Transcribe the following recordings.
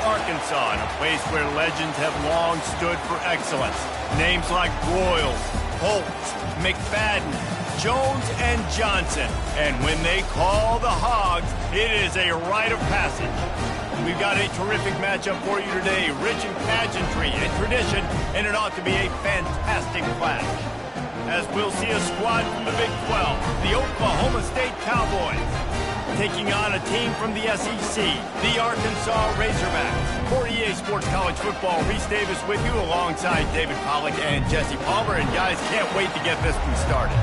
Arkansas, in a place where legends have long stood for excellence. Names like Broyles, Holtz, McFadden, Jones, and Johnson. And when they call the Hogs, it is a rite of passage. We've got a terrific matchup for you today, rich in pageantry and tradition, and it ought to be a fantastic clash. As we'll see a squad from the Big 12, the Oklahoma State Cowboys, taking on a team from the SEC, the Arkansas Razorbacks. For EA Sports College Football, Reese Davis with you alongside David Pollack and Jesse Palmer. And guys, can't wait to get this one started.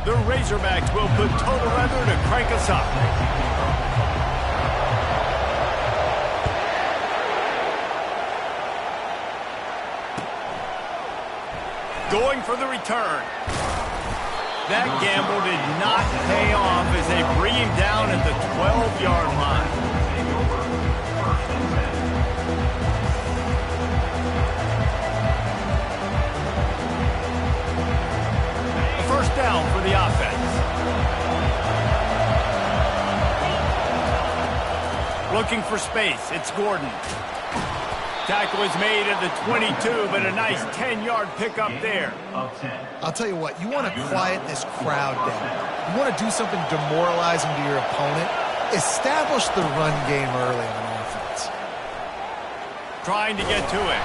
The Razorbacks will put total leather to crank us up. Going for the return. That gamble did not pay off as they bring him down at the 12-yard line. A first down for the offense. Looking for space. It's Gordon. Tackle is made at the 22, but a nice 10-yard pickup there. I'll tell you what, you want to quiet this crowd down. You want to do something demoralizing to your opponent. Establish the run game early on offense. Trying to get to it.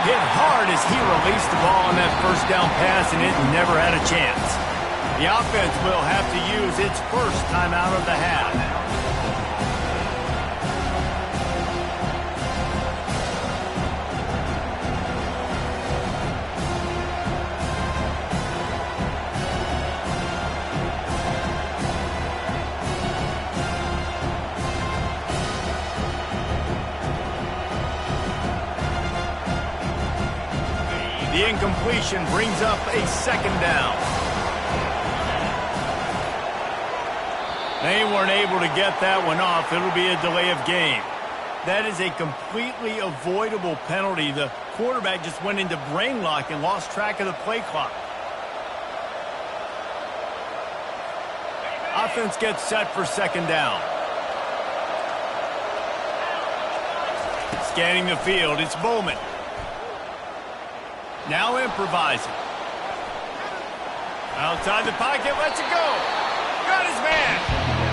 Hit hard as he released the ball on that first down pass, and it never had a chance. The offense will have to use its first timeout of the half. The incompletion brings up a second down. They weren't able to get that one off. It'll be a delay of game. That is a completely avoidable penalty. The quarterback just went into brain lock and lost track of the play clock. Offense gets set for second down. Scanning the field, it's Bowman. Now improvising. Outside the pocket, lets it go. Got his man.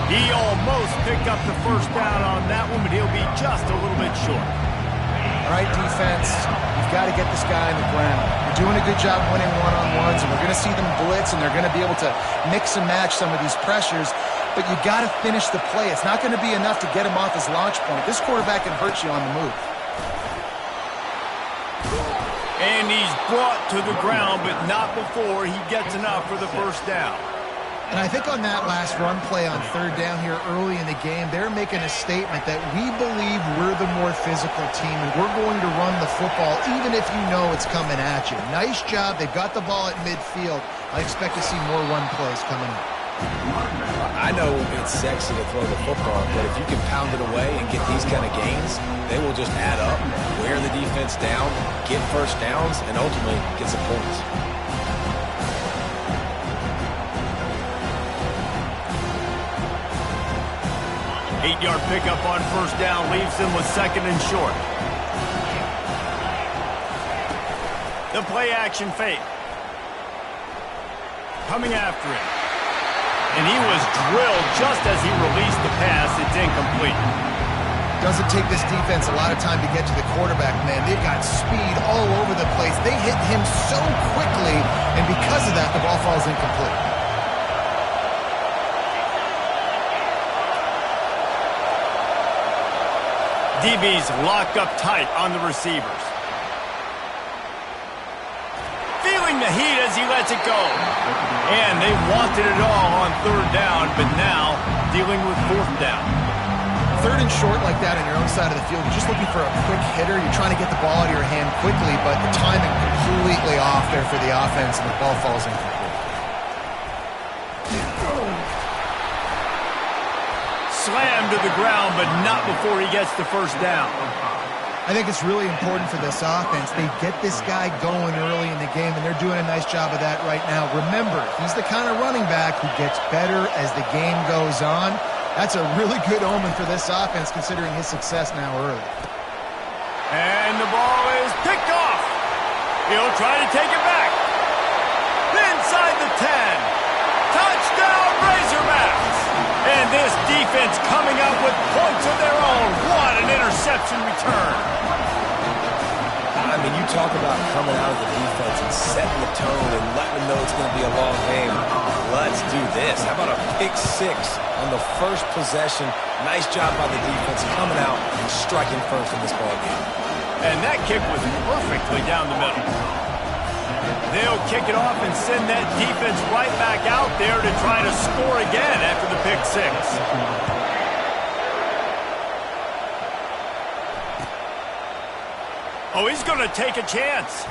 He almost picked up the first down on that one, but he'll be just a little bit short. All right, defense, you've got to get this guy on the ground. You're doing a good job winning one-on-ones, and we're going to see them blitz, and they're going to be able to mix and match some of these pressures, but you got to finish the play. It's not going to be enough to get him off his launch point. This quarterback can hurt you on the move. And he's brought to the ground, but not before he gets enough for the first down. And I think on that last run play on third down here early in the game, they're making a statement that we believe we're the more physical team and we're going to run the football even if you know it's coming at you. Nice job. They've got the ball at midfield. I expect to see more run plays coming up. I know it's sexy to throw the football, but if you can pound it away and get these kind of gains, they will just add up, wear the defense down, get first downs, and ultimately get some points. Eight-yard pickup on first down leaves them with second and short. The play action fake. Coming after him. And he was drilled just as he released the pass. It's incomplete. Doesn't take this defense a lot of time to get to the quarterback, man. They've got speed all over the place. They hit him so quickly, and because of that, the ball falls incomplete. DB's locked up tight on the receivers. Feeling the heat as he lets it go. And they wanted it all on third down, but now dealing with fourth down. Third and short like that on your own side of the field, you're just looking for a quick hitter. You're trying to get the ball out of your hand quickly, but the timing completely off there for the offense, and the ball falls incomplete. Slammed to the ground, but not before he gets the first down. I think it's really important for this offense. They get this guy going early in the game, and they're doing a nice job of that right now. Remember, he's the kind of running back who gets better as the game goes on. That's a really good omen for this offense, considering his success now early. And the ball is picked off. He'll try to take it back. Inside the 10. Touchdown, Razorbacks! And this defense coming up with points of their own. What an interception return. I mean, you talk about coming out of the defense and setting the tone and letting them know it's going to be a long game. Let's do this. How about a pick six on the first possession? Nice job by the defense coming out and striking first in this ball game. And that kick was perfectly down the middle. They'll kick it off and send that defense right back out there to try to score again after the pick six. Oh, he's going to take a chance.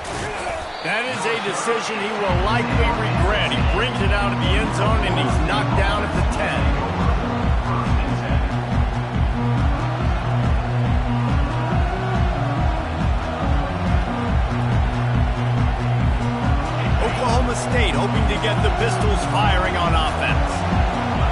That is a decision he will likely regret. He brings it out of the end zone, and he's knocked down at the 10. Oklahoma State hoping to get the Pistols firing on offense.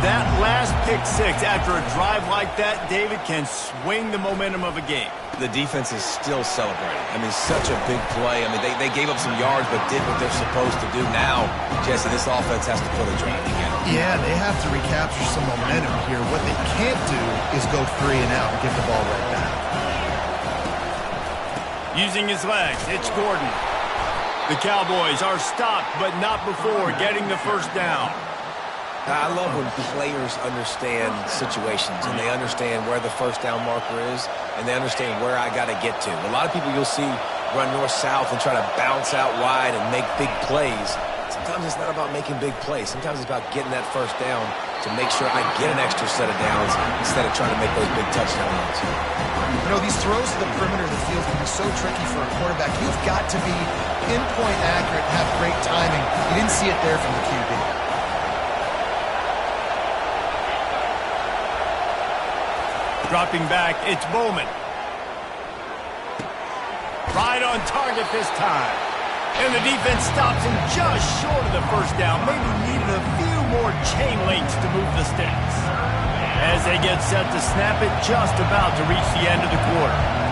That last pick six after a drive like that, David, can swing the momentum of a game. The defense is still celebrating. I mean, such a big play. I mean, they gave up some yards but did what they're supposed to do. Now, Jesse, this offense has to put a drive together. Yeah, they have to recapture some momentum here. What they can't do is go 3 and out and get the ball right back. Using his legs, it's Gordon. The Cowboys are stopped, but not before getting the first down. I love when players understand situations and they understand where the first down marker is and they understand where I got to get to. A lot of people you'll see run north-south and try to bounce out wide and make big plays. Sometimes it's not about making big plays. Sometimes it's about getting that first down to make sure I get an extra set of downs instead of trying to make those big touchdown runs. You know, these throws to the perimeter of the field can be so tricky for a quarterback. You've got to be pinpoint accurate and have great timing. You didn't see it there from the QB. Dropping back, it's Bowman. Right on target this time. And the defense stops him just short of the first down. Maybe needed a few more chain links to move the sticks. As they get set to snap it, just about to reach the end of the quarter.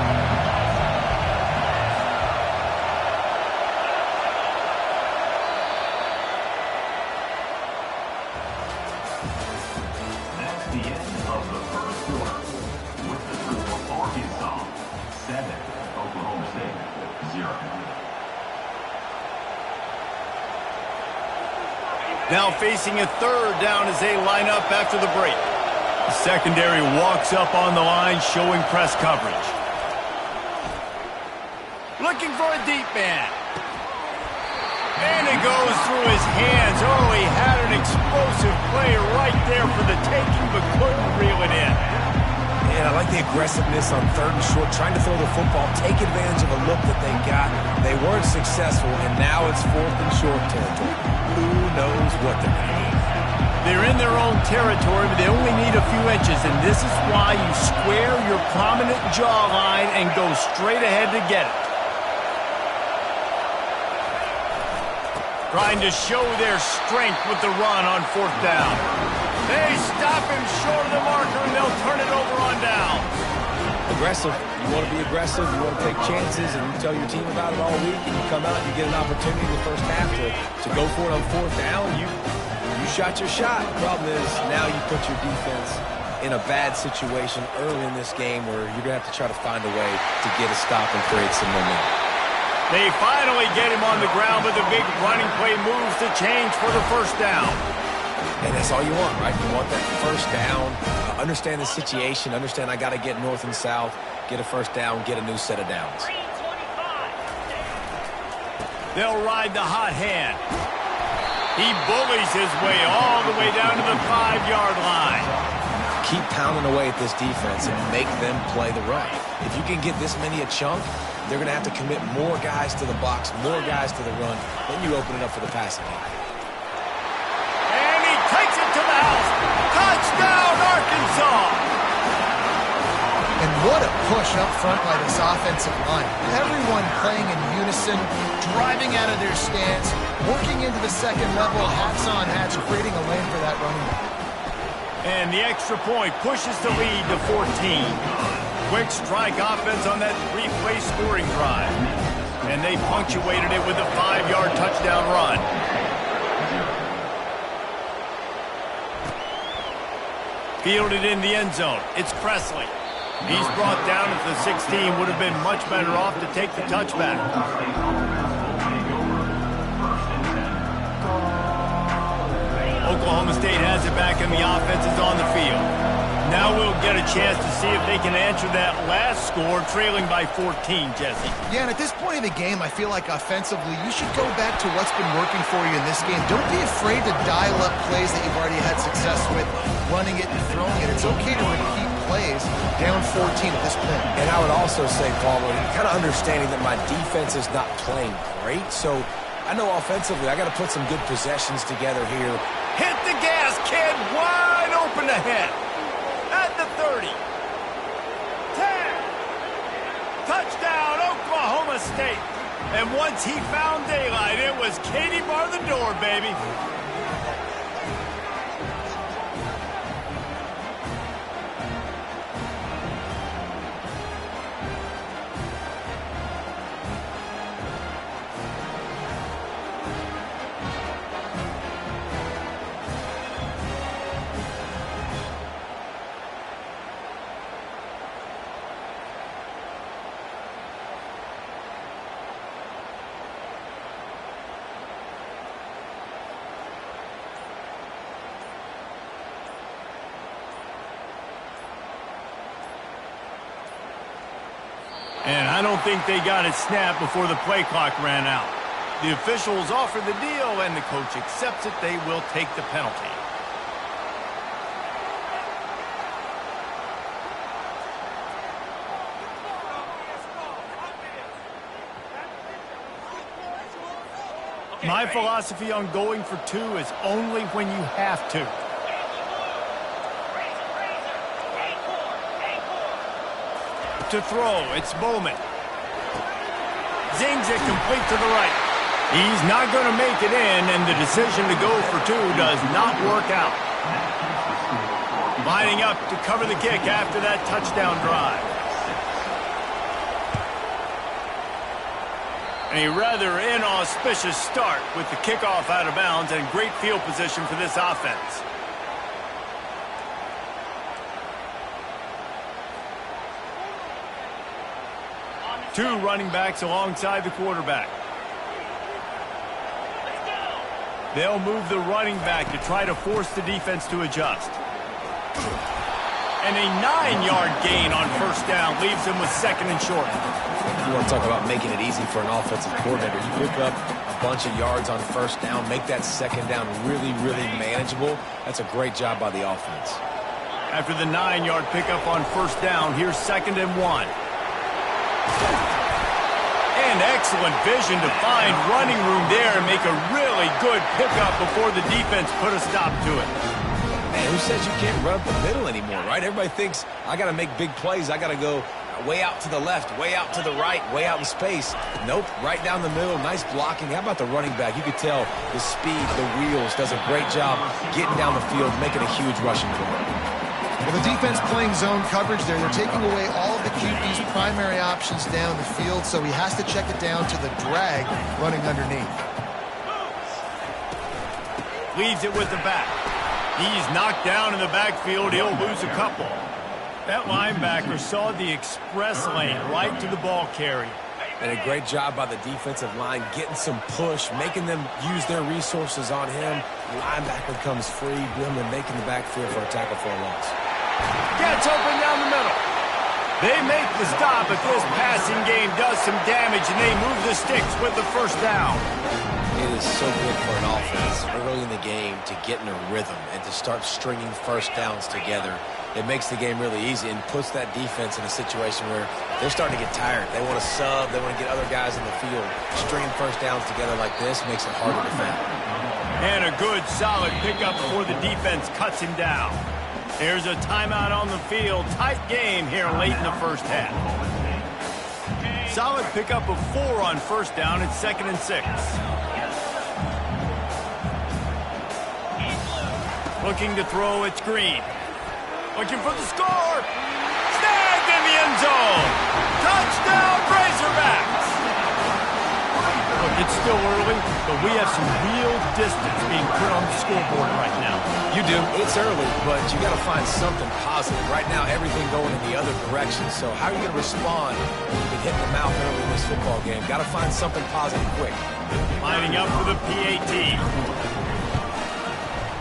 Now facing a third down as they line up after the break. The secondary walks up on the line, showing press coverage. Looking for a deep man. And it goes through his hands. Oh, he had an explosive play right there for the taking, but couldn't reel it in. And I like the aggressiveness on third and short, trying to throw the football, take advantage of a look that they got. They weren't successful, and now it's fourth and short territory. Who knows what they're going to do? They're in their own territory, but they only need a few inches, and this is why you square your prominent jawline and go straight ahead to get it. Trying to show their strength with the run on fourth down. They stop him short of the marker, and they'll turn it over on down. Aggressive. You want to be aggressive. You want to take chances, and you tell your team about it all week, and you come out and you get an opportunity in the first half to go for it on fourth down. You shot your shot. The problem is now you put your defense in a bad situation early in this game where you're going to have to try to find a way to get a stop and create some momentum. They finally get him on the ground, but the big running play moves the change for the first down. And that's all you want, right? You want that first down, understand the situation, understand I got to get north and south, get a first down, get a new set of downs. They'll ride the hot hand. He bullies his way all the way down to the 5-yard line. Keep pounding away at this defense and make them play the run. If you can get this many a chunk, they're going to have to commit more guys to the box, more guys to the run. Then you open it up for the passing game. And he takes it to the house. Touchdown, Arkansas! And what a push up front by this offensive line. Everyone playing in unison, driving out of their stance, working into the second level, hats on hats, creating a lane for that running back. And the extra point pushes the lead to 14. Quick strike offense on that 3-play scoring drive. And they punctuated it with a 5-yard touchdown run. Fielded in the end zone. It's Presley. He's brought down at the 16. Would have been much better off to take the touchback. Oklahoma State has it back and the offense is on the field. Now we'll get a chance to see if they can answer that last score, trailing by 14, Jesse. Yeah, and at this point in the game, I feel like offensively, you should go back to what's been working for you in this game. Don't be afraid to dial up plays that you've already had success with, running it and throwing it. It's okay to repeat plays down 14 at this point. And I would also say, Palmer, kind of understanding that my defense is not playing great, so I know offensively I got to put some good possessions together here. Hit the gas, kid. Wide open ahead. At the 30. 10. Touchdown, Oklahoma State. And once he found daylight, it was Katie bar the door, baby. And I don't think they got it snapped before the play clock ran out. The officials offer the deal, and the coach accepts it. They will take the penalty. My philosophy on going for 2 is only when you have to. To throw, it's Bowman. Zings it complete to the right. He's not going to make it in, and the decision to go for 2 does not work out. Lining up to cover the kick after that touchdown drive. A rather inauspicious start with the kickoff out of bounds and great field position for this offense. Two running backs alongside the quarterback. They'll move the running back to try to force the defense to adjust. And a 9-yard gain on first down leaves him with second and short. You want to talk about making it easy for an offensive coordinator. You pick up a bunch of yards on first down, make that second down really, really manageable. That's a great job by the offense. After the 9-yard pickup on first down, here's 2nd and 1. And excellent vision to find running room there and make a really good pickup before the defense put a stop to it. Man, who says you can't run up the middle anymore, right? Everybody thinks I got to make big plays. I got to go way out to the left, way out to the right, way out in space. Nope, right down the middle, nice blocking. How about the running back? You could tell the speed, the wheels, does a great job getting down the field, making a huge rushing play. Well, the defense playing zone coverage there. They're taking away all of the QB's primary options down the field, so he has to check it down to the drag running underneath. Leaves it with the back. He's knocked down in the backfield. He'll lose a couple. That linebacker saw the express lane right to the ball carrier. And a great job by the defensive line, getting some push, making them use their resources on him. The linebacker comes free, Grimlin making the backfield for a tackle for a loss. Gets open down the middle. They make the stop, but this passing game does some damage, and they move the sticks with the first down. It is so good for an offense early in the game to get in a rhythm and to start stringing first downs together. It makes the game really easy and puts that defense in a situation where they're starting to get tired. They want to sub. They want to get other guys in the field. Stringing first downs together like this makes it hard to defend. And a good, solid pickup before the defense cuts him down. Here's a timeout on the field. Tight game here late in the first half. Solid pickup of 4 on first down. It's 2nd and 6. Looking to throw, it's Green. Looking for the score. Snagged in the end zone. Touchdown, Razorbacks. Look, it's still early, but we have some real distance being put on the scoreboard right now. You do. It's early, but you got to find something positive. Right now, everything going in the other direction. So how are you going to respond when you get hit in the mouth early in this football game? Got to find something positive quick. Lining up for the PAT.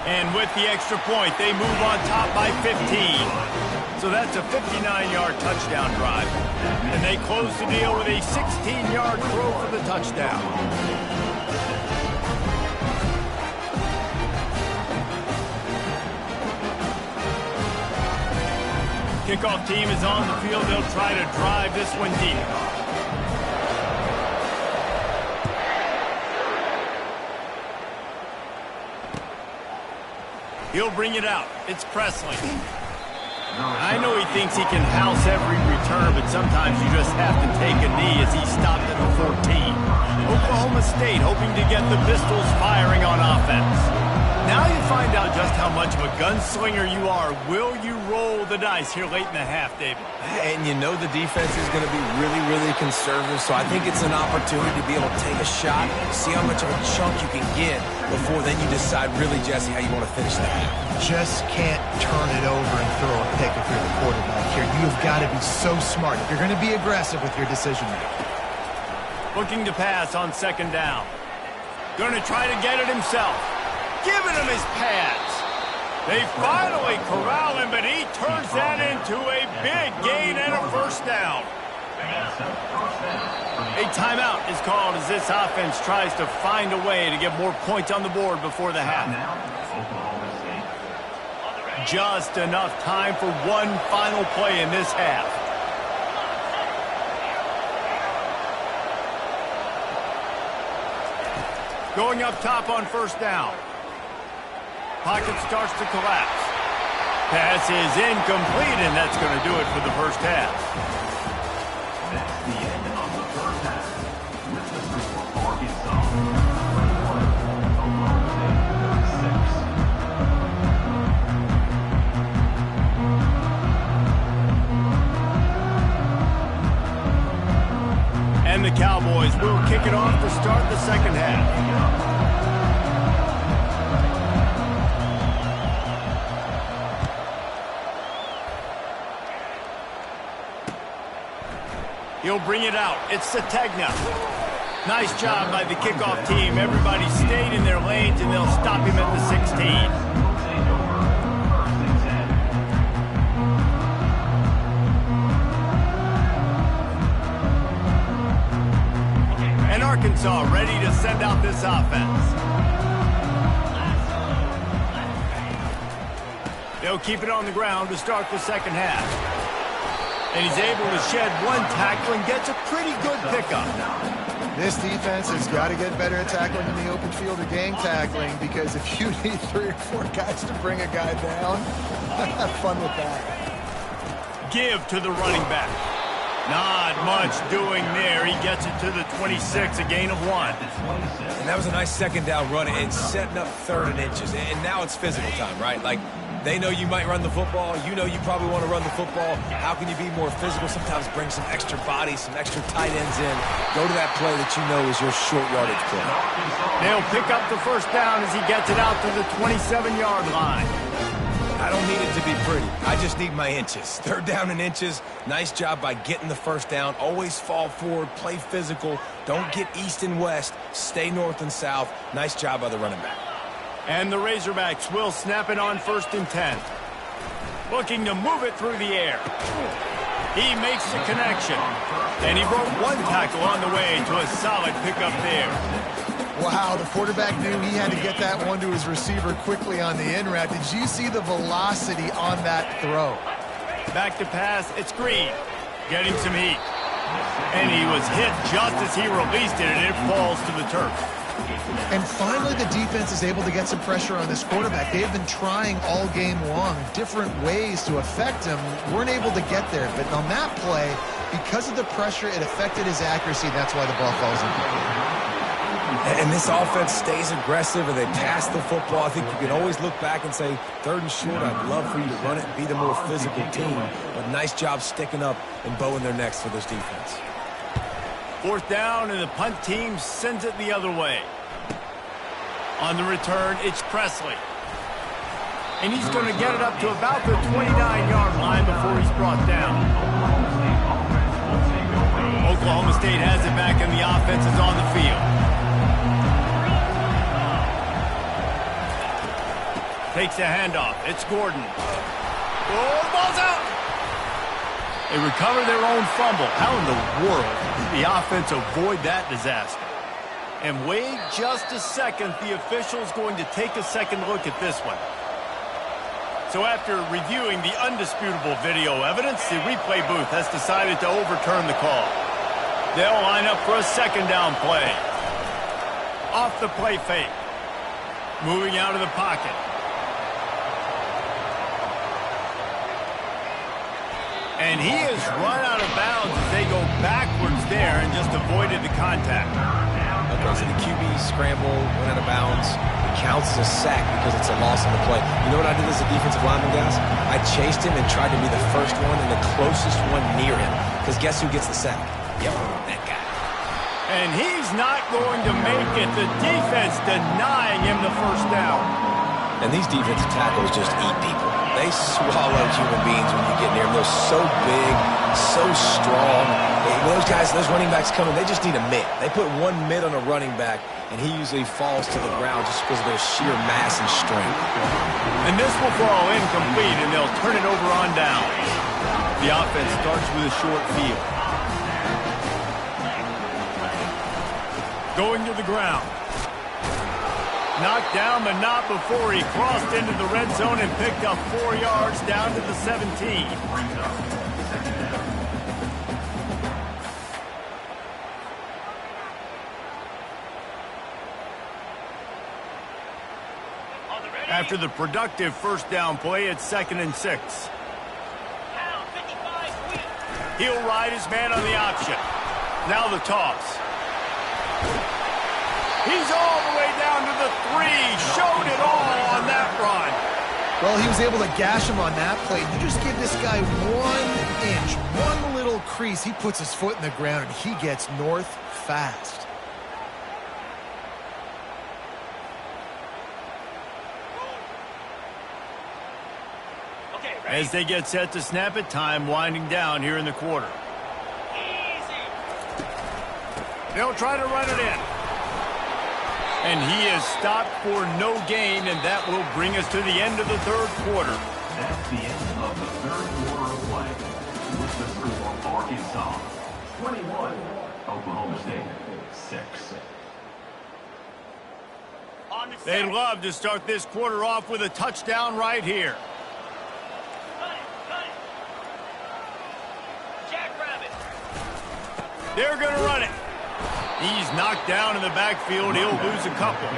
And with the extra point, they move on top by 15. So that's a 59-yard touchdown drive. And they close the deal with a 16-yard throw for the touchdown. Kickoff team is on the field. They'll try to drive this one deep. He'll bring it out. It's Presley. I know he thinks he can house every return, but sometimes you just have to take a knee as he stopped at the 14. Oklahoma State hoping to get the Pistols firing on offense. Now you find out just how much of a gunslinger you are. Will you roll the dice here late in the half, David? And you know the defense is going to be really, really conservative, so I think it's an opportunity to be able to take a shot, see how much of a chunk you can get before then you decide really, Jesse, how you want to finish the half. Just can't turn it over and throw a pick if you're the quarterback here. You've got to be so smart. You're going to be aggressive with your decision making. Looking to pass on 2nd down. Going to try to get it himself. Giving him his pads. They finally corral him, but he turns that into a big gain and a first down. A timeout is called as this offense tries to find a way to get more points on the board before the half. Just enough time for one final play in this half. Going up top on first down. Pocket starts to collapse. Pass is incomplete, and that's going to do it for the first half. That's the end of the first half. With the score for Arkansas, 21, Oklahoma State 6. And the Cowboys will kick it off to start the second half. He'll bring it out. It's Sategna. Nice job by the kickoff team. Everybody stayed in their lanes, and they'll stop him at the 16. And Arkansas ready to send out this offense. They'll keep it on the ground to start the second half. And he's able to shed one tackle and gets a pretty good pickup. This defense has got to get better at tackling in the open field or gang tackling, because if you need 3 or 4 guys to bring a guy down, have fun with that. Give to the running back. Not much doing there. He gets it to the 26, a gain of 1. And that was a nice 2nd down run and setting up 3rd and inches. And now it's physical time, right? Like, they know you might run the football. You know you probably want to run the football. How can you be more physical? Sometimes bring some extra body, some extra tight ends in. Go to that play that you know is your short yardage play. They'll pick up the first down as he gets it out to the 27-yard line. I don't need it to be pretty. I just need my inches. 3rd down and inches. Nice job by getting the first down. Always fall forward. Play physical. Don't get east and west. Stay north and south. Nice job by the running back. And the Razorbacks will snap it on 1st and 10. Looking to move it through the air. He makes the connection. And he broke one tackle on the way to a solid pickup there. Wow, the quarterback knew he had to get that one to his receiver quickly on the in route. Did you see the velocity on that throw? Back to pass, it's Green. Getting some heat. And he was hit just as he released it, and it falls to the turf. And finally, the defense is able to get some pressure on this quarterback. They've been trying all game long, different ways to affect him. Weren't able to get there. But on that play, because of the pressure, it affected his accuracy. That's why the ball falls incomplete. And this offense stays aggressive, and they pass the football. I think you can always look back and say, 3rd and short, I'd love for you to run it and be the more physical team. But nice job sticking up and bowing their necks for this defense. 4th down, and the punt team sends it the other way. On the return, it's Presley. And he's going to get it up to about the 29-yard line before he's brought down. Oklahoma State has it back, and the offense is on the field. Takes a handoff. It's Gordon. Oh, the ball's out! They recover their own fumble. How in the world did the offense avoid that disaster? And wait just a second. The official's going to take a second look at this one. So after reviewing the undisputable video evidence, the replay booth has decided to overturn the call. They'll line up for a 2nd down play. Off the play fake. Moving out of the pocket. And he has run out of bounds as they go backwards there and just avoided the contact. Okay, so the QB scramble, went out of bounds. It counts as a sack because it's a loss on the play. You know what I did as a defensive lineman, guys? I chased him and tried to be the first one and the closest one near him. Because guess who gets the sack? Yep, that guy. And he's not going to make it. The defense denying him the 1st down. And these defensive tackles just eat people. They swallow human beings when you get near them. They're so big, so strong. Those guys, those running backs coming, they just need a mitt. They put one mitt on a running back, and he usually falls to the ground just because of their sheer mass and strength. And this will fall incomplete, and they'll turn it over on down. The offense starts with a short field. Going to the ground. Knocked down, but not before he crossed into the red zone and picked up 4 yards down to the 17. After the productive 1st down play, it's 2nd and 6. He'll ride his man on the option. Now the toss. He's all the way down to the 3. Showed it all on that run. Well, he was able to gash him on that play. You just give this guy 1 inch, one little crease. He puts his foot in the ground, and he gets north fast. As they get set to snap it, time winding down here in the quarter. They'll try to run it in. And he is stopped for no gain, and that will bring us to the end of the 3rd quarter. That's the end of the 3rd quarter of play. With the score, Arkansas 21, Oklahoma State 6. They'd love to start this quarter off with a touchdown right here. They're going to run it. He's knocked down in the backfield. He'll lose a couple.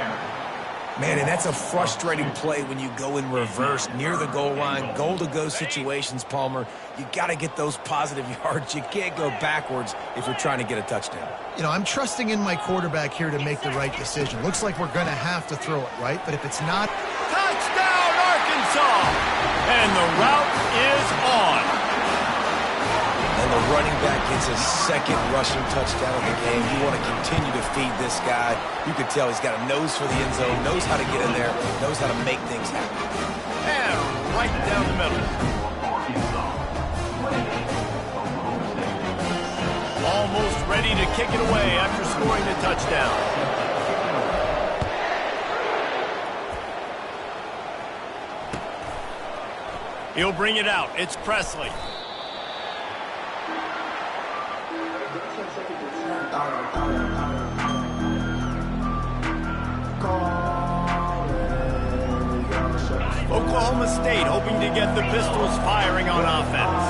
Man, and that's a frustrating play when you go in reverse near the goal line, goal-to-go situations, Palmer. You got to get those positive yards. You can't go backwards if you're trying to get a touchdown. You know, I'm trusting in my quarterback here to make the right decision. Looks like we're going to have to throw it, right? But if it's not... Touchdown, Arkansas! And the route is on. And the running back gets his 2nd rushing touchdown of the game. You want to continue to feed this guy. You can tell he's got a nose for the end zone, knows how to get in there, knows how to make things happen. And right down the middle. Almost ready to kick it away after scoring the touchdown. He'll bring it out. It's Presley. Oklahoma State hoping to get the Pistols firing on offense.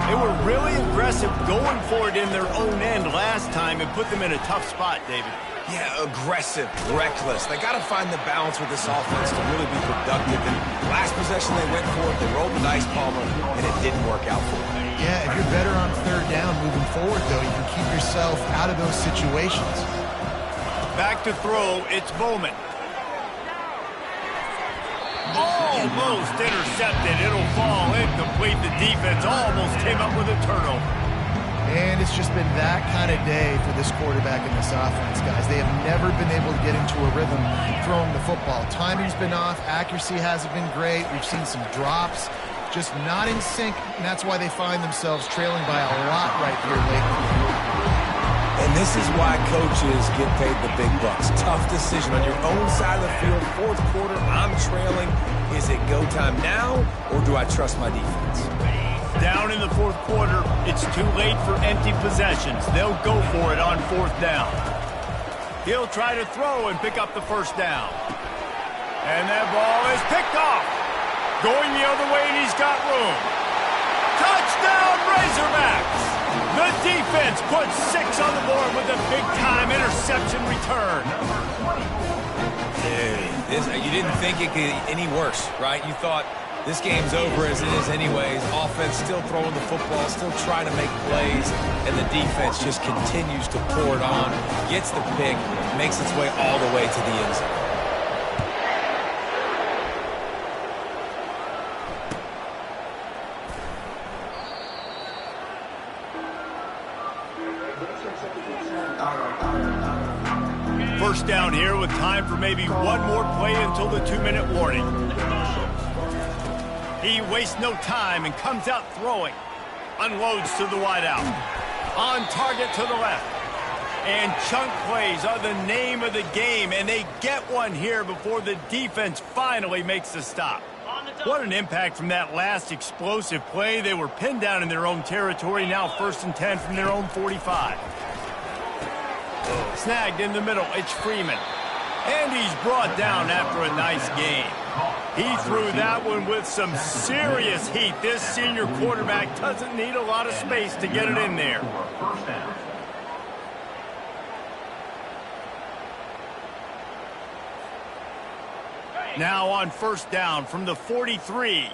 They were really aggressive going for it in their own end last time and put them in a tough spot, David. Yeah, aggressive, reckless. They got to find the balance with this offense to really be productive. And last possession they went for it, they rolled the dice, Palmer, and it didn't work out for them. Yeah, if you're better on third down moving forward, though, you can keep yourself out of those situations. Back to throw, it's Bowman. Almost intercepted. It'll fall incomplete. The defense almost came up with a turnover. And it's just been that kind of day for this quarterback and this offense, guys. They have never been able to get into a rhythm throwing the football. Timing's been off. Accuracy hasn't been great. We've seen some drops. Just not in sync, and that's why they find themselves trailing by a lot right here lately. And this is why coaches get paid the big bucks. Tough decision on your own side of the field. Fourth quarter, I'm trailing. Is it go time now, or do I trust my defense? Down in the fourth quarter, it's too late for empty possessions. They'll go for it on fourth down. He'll try to throw and pick up the first down. And that ball is picked off. Going the other way, and he's got room. Touchdown, Razorbacks! The defense puts 6 on the board with a big-time interception return. Dude, you didn't think it could get any worse, right? You thought this game's over as it is anyways. Offense still throwing the football, still trying to make plays, and the defense just continues to pour it on, gets the pick, makes its way all the way to the end zone. First down here with time for maybe one more play until the 2-minute warning. He wastes no time and comes out throwing. Unloads to the wideout. On target to the left. And chunk plays are the name of the game, and they get one here before the defense finally makes the stop. What an impact from that last explosive play. They were pinned down in their own territory, now 1st and 10 from their own 45. Snagged in the middle, it's Freeman. And he's brought down after a nice game. He threw that one with some serious heat. This senior quarterback doesn't need a lot of space to get it in there. Now on first down from the 43.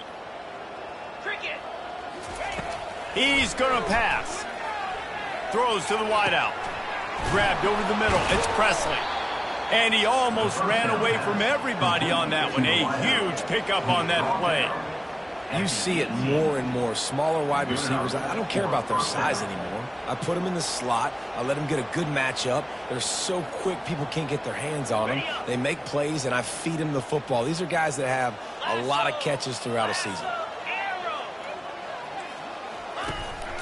He's going to pass. Throws to the wideout. Grabbed over the middle. It's Presley. And he almost ran away from everybody on that one. A huge pickup on that play. You see it more and more. Smaller wide receivers, I don't care about their size anymore. I put them in the slot. I let them get a good matchup. They're so quick, people can't get their hands on them. They make plays, and I feed them the football. These are guys that have a lot of catches throughout a season.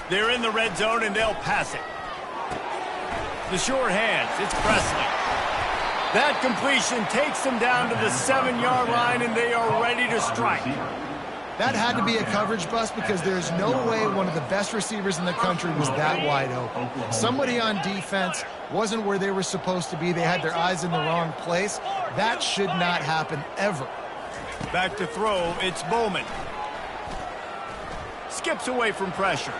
They're in the red zone, and they'll pass it. The short hands, it's Presley. That completion takes them down to the 7-yard line, and they are ready to strike. That had to be a coverage bust because there's no way one of the best receivers in the country was that wide open. Somebody on defense wasn't where they were supposed to be. They had their eyes in the wrong place. That should not happen ever. Back to throw, it's Bowman. Skips away from pressure.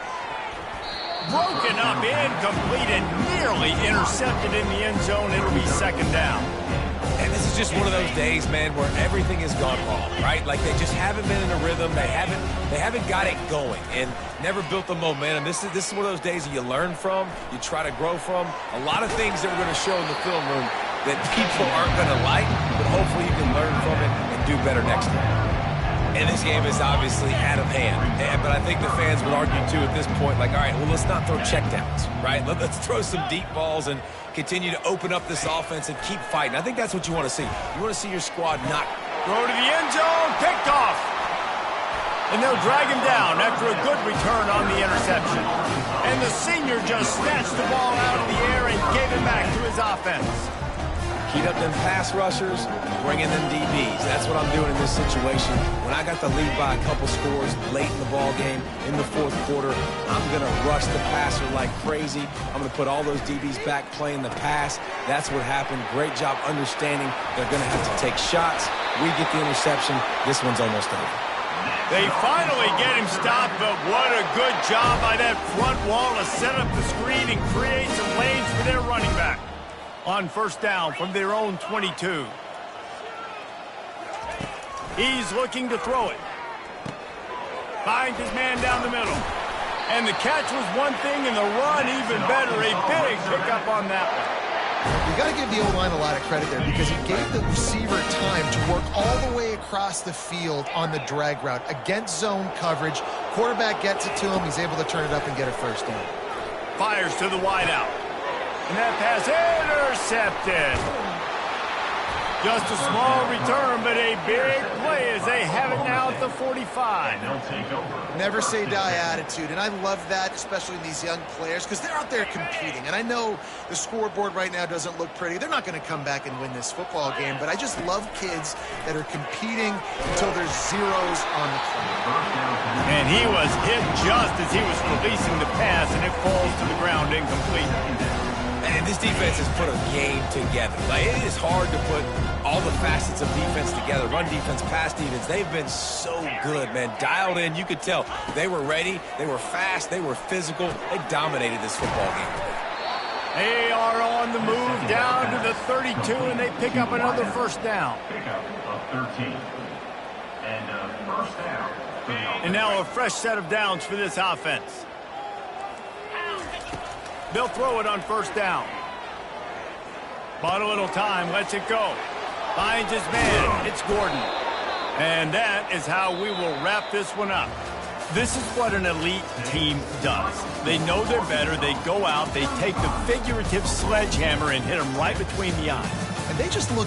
Broken up, incomplete, and nearly intercepted in the end zone. It'll be second down. And this is just one of those days, man, where everything has gone wrong, right? Like they just haven't been in a rhythm. They haven't got it going and never built the momentum. This is one of those days that you learn from, you try to grow from. A lot of things that we're going to show in the film room that people aren't going to like, but hopefully you can learn from it and do better next time. And this game is obviously out of hand. But I think the fans would argue, too, at this point, like, all right, well, let's not throw checkdowns, right? Let's throw some deep balls and continue to open up this offense and keep fighting. I think that's what you want to see. You want to see your squad not throw to the end zone, picked off. And they'll drag him down after a good return on the interception. And the senior just snatched the ball out of the air and gave it back to his offense. Heat up them pass rushers, bring in them DBs. That's what I'm doing in this situation. When I got the lead by a couple scores late in the ball game, in the fourth quarter, I'm going to rush the passer like crazy. I'm going to put all those DBs back playing the pass. That's what happened. Great job understanding they're going to have to take shots. We get the interception. This one's almost over. They finally get him stopped, but what a good job by that front wall to set up the screen and create some lanes for their running back. On first down from their own 22. He's looking to throw it. Finds his man down the middle. And the catch was one thing and the run even better. A big pickup on that one. You got to give the O-line a lot of credit there because he gave the receiver time to work all the way across the field on the drag route against zone coverage. Quarterback gets it to him. He's able to turn it up and get a first down. Fires to the wideout. And that pass intercepted. Just a small return, but a big play as they have it now at the 45. They'll take over. Never say die attitude, and I love that, especially in these young players, because they're out there competing. And I know the scoreboard right now doesn't look pretty. They're not going to come back and win this football game, but I just love kids that are competing until there's zeros on the clock. And he was hit just as he was releasing the pass, and it falls to the ground incomplete. And this defense has put a game together. Like, it is hard to put all the facets of defense together. Run defense, pass defense. They've been so good, man. Dialed in. You could tell they were ready. They were fast. They were physical. They dominated this football game. They are on the move down to the 32, and they pick up another first down. Pickup of 13. And first down. And now a fresh set of downs for this offense. They'll throw it on first down. Bought a little time, lets it go. Finds his man, it's Gordon. And that is how we will wrap this one up. This is what an elite team does. They know they're better, they go out, they take the figurative sledgehammer and hit them right between the eyes. And they just look